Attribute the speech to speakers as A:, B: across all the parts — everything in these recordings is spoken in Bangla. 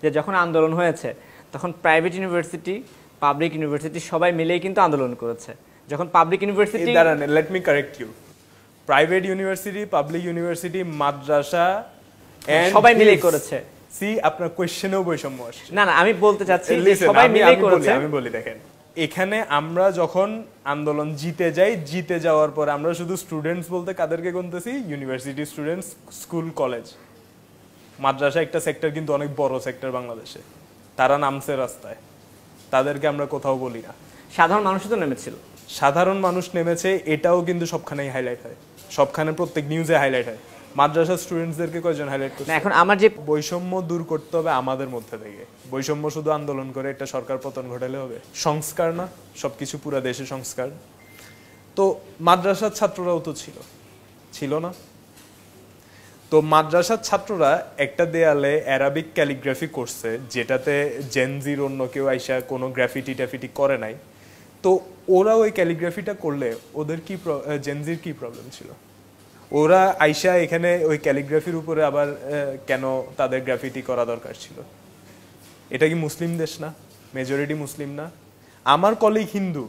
A: যে যখন আন্দোলন হয়েছে তখন প্রাইভেট ইউনিভার্সিটি, পাবলিক ইউনিভার্সিটি সবাই মিলেই কিন্তু আন্দোলন করেছে। যখন public university,
B: let me correct you, private university, public university, মাদ্রাসা
A: সবাই মিলেই করেছে।
B: সি আপনার কোশ্চেনেও বৈষম্য আসছে।
A: না আমি বলতে চাচ্ছি যে সবাই মিলেই করেছে।
B: আমি বলি দেখেন, এখানে আমরা যখন আন্দোলন জিতে যাই, জিতে যাওয়ার পর আমরা শুধু স্টুডেন্টস বলতে কাদেরকে গুনতেছি? ইউনিভার্সিটি স্টুডেন্টস, স্কুল, কলেজ, মাদ্রাসা একটা সেক্টর কিন্তু অনেক বড় সেক্টর বাংলাদেশে, তারা নামছে রাস্তায়, তাদেরকে আমরা কোথাও বলি না।
A: সাধারণ মানুষই তো নেমেছিল।
B: সাধারণ মানুষ নেমেছে, এটাও কিন্তু সবখানেই হাইলাইট হয়, সবখানে প্রত্যেক নিউজে হাইলাইট হয়। মাদ্রাসা স্টুডেন্টসদেরকে কয়জন হাইলাইট করছে?
A: এখন আমার যে
B: বৈষম্য দূর করতে হবে আমাদের মধ্যে থেকে। বৈষম্য শুধু আন্দোলন করে একটা সরকার পতন ঘটালে হবে? সংস্কার না সবকিছু, পুরা দেশে সংস্কার। তো মাদ্রাসার ছাত্ররাও তো ছিল না? তো মাদ্রাসার ছাত্ররা একটা দেয়ালে অ্যারাবিক ক্যালিগ্রাফি করছে, যেটাতে জেনজির অন্য কেউ আইসা কোনো গ্রাফিটি ট্যাফিটি করে নাই। তো ওরা ওই ক্যালিগ্রাফিটা করলে ওদের কি, জেনজির কি প্রবলেম ছিল? ওরা আইসা এখানে ওই ক্যালিগ্রাফির উপরে আবার কেন তাদের গ্রাফিটি করা দরকার ছিল? এটা কি মুসলিম দেশ না? মেজরিটি মুসলিম না? আমার কলিগ হিন্দু,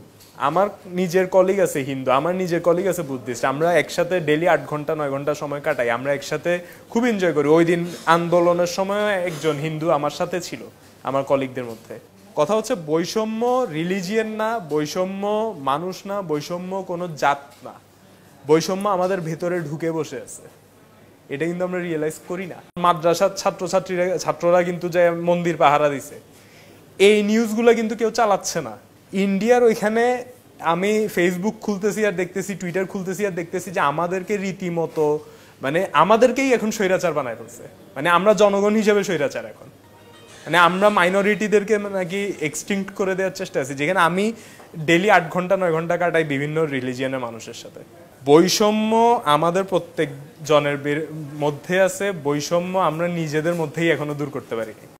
B: আমার নিজের কলিগ আছে হিন্দু, আমার নিজের কলিগ আছে বুদ্ধিস্ট, আমরা একসাথে ডেলি 8 ঘন্টা 9 ঘন্টা সময় কাটাই, আমরা একসাথে খুব এনজয় করি। ওই দিন আন্দোলনের সময় একজন হিন্দু আমার সাথে ছিল আমার কলিগদের মধ্যে। কথা হচ্ছে বৈষম্য রিলিজিয়ন না, বৈষম্য মানুষ না, বৈষম্য কোনো জাত না, বৈষম্য আমাদের ভেতরে ঢুকে বসে আছে, এটা কিন্তু আমরা রিয়েলাইজ করি না। মাদ্রাসার ছাত্ররা কিন্তু যে মন্দির পাহারা দিছে, এই নিউজগুলো কিন্তু কেউ চালাচ্ছে না। ইন্ডিয়ার ওইখানে আমি ফেসবুক খুলতেছি আর দেখতেছি, টুইটার খুলতেছি আর দেখতেছি যে আমাদেরকে রীতিমতো মানে আমাদেরকেই এখন স্বৈরাচার বানায় ফেলছে। মানে আমরা জনগণ হিসেবে স্বৈরাচার এখন, মানে আমরা মাইনরিটিদেরকে নাকি এক্সটিংক্ট করে দেওয়ার চেষ্টা আছি, যেখানে আমি ডেলি 8 ঘন্টা 9 ঘন্টা কাটাই বিভিন্ন রিলিজিয়নের মানুষের সাথে। বৈষম্য আমাদের প্রত্যেক জনের মধ্যে আছে, বৈষম্য আমরা নিজেদের মধ্যেই এখনো দূর করতে পারিনি।